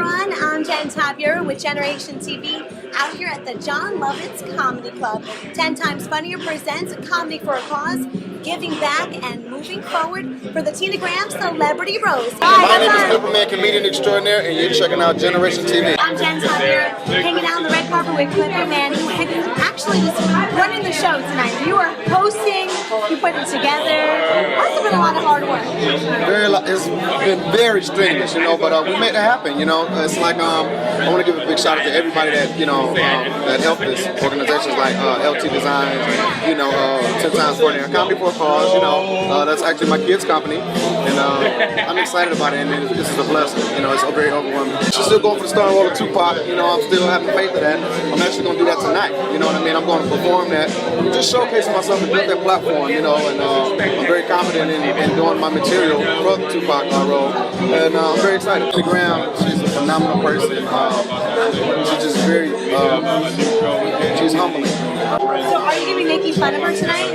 everyone, I'm Jennifer Tapiero with JENeration TV out here at the John Lovitz Comedy Club. 10 Times Funnier presents Comedy for a Cause, giving back and moving forward for the TeenaGram Celebrity Rose. My name is Clipperman, comedian extraordinaire, and you're checking out JENeration TV. I'm Jennifer Tapiero, hanging out on the red carpet with Clipperman, who actually was running the show tonight. You are hosting, you put it together. Must have been a lot of hard work. It's been very strenuous, but we made it happen. It's like I want to give a big shout out to everybody that that helped us. Organizations like LT Designs, 10 Times Funnier, Comedy for a Cause. That's actually my kids' company, and I'm excited about it. And this is a blessing. It's very overwhelming. She's still going for the starring role of Tupac. I'm still having faith in that. I'm actually going to do that tonight. You know what I mean? I'm going to perform that, just showcasing myself and build that platform. And I'm very confident in doing my material for the Tupac role, and I'm very excited. JENeration, she's a phenomenal person. She's just very, she's humbling. So are you going to be making fun of her tonight?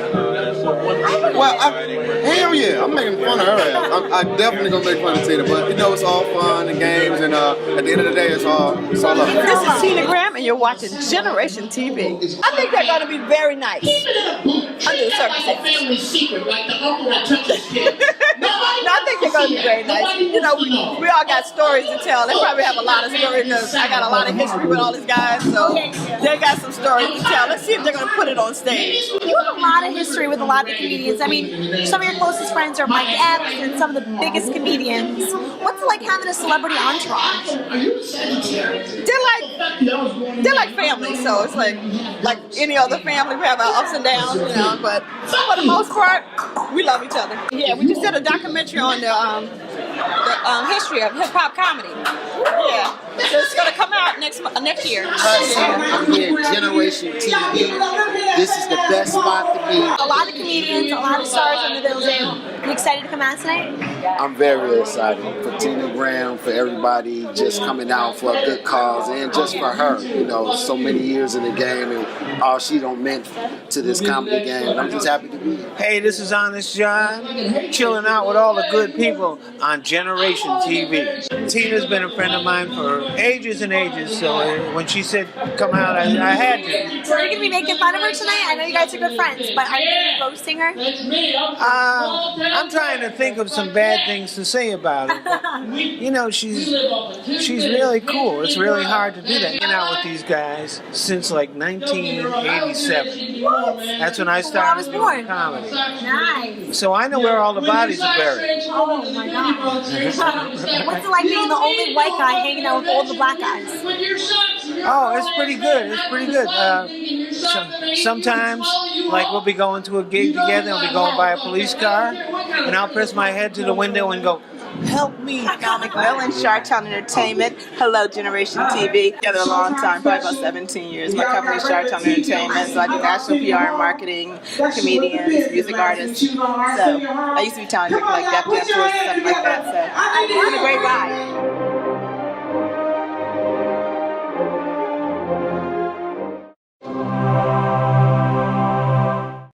Well, hell yeah, I'm making fun of her ass. I'm definitely going to make fun of Tina, but it's all fun and games, and at the end of the day, it's all love. This is TeenaGram, and you're watching JENeration TV. I think they're going to be very nice under the circumstances. No, I think they're going to be very nice. We all got stories to tell. They probably have a lot of stories because I got a lot of history with all these guys, so they got some stories to tell. Let's see if they're going to put it on stage. You have a lot of history with a lot of comedians. I mean, some of your closest friends are Mike Epps and some of the biggest comedians. What's it like having a celebrity entourage? They're like family, so it's like any other family. We have our ups and downs, but for the most part, we love each other. Yeah, we just did a documentary on the history of hip-hop comedy. Yeah, so it's going to come out next year. I'm here at JENeration TV. This is the best spot to be. A lot of comedians, a lot of stars in the building. You excited to come out tonight? I'm very excited for TeenaGram, for everybody just coming out for a good cause, and just for her. So many years in the game and all she done meant to this comedy game. And I'm just happy to be here. Hey, this is Honest John, chilling out with all the good people on JENeration TV. Tina's been a friend of mine for ages and ages, so when she said come out, I had to. So are you going to be making fun of her tonight? I know you guys are good friends, but are you going to be roasting her? I'm trying to think of some bad things to say about her. She's really cool. It's really hard to do that. Hanging out with these guys since like 1987. That's when I started doing comedy. Nice. So I know where all the bodies are buried. Oh my God. What's it like being the only white guy hanging out with all the black guys? Oh, it's pretty good. It's pretty good. Sometimes, like, we'll be going to a gig together and we'll be going by a police car, and I'll press my head to the window and go, "Help me." Comic Will and Sharktown Entertainment. Hello, JENeration TV. Together a long time, probably about 17 years. My company is Sharktown Entertainment, so I do national PR, marketing, comedians, music artists. So I used to be talented like Def Jam tours and stuff like that. So I'm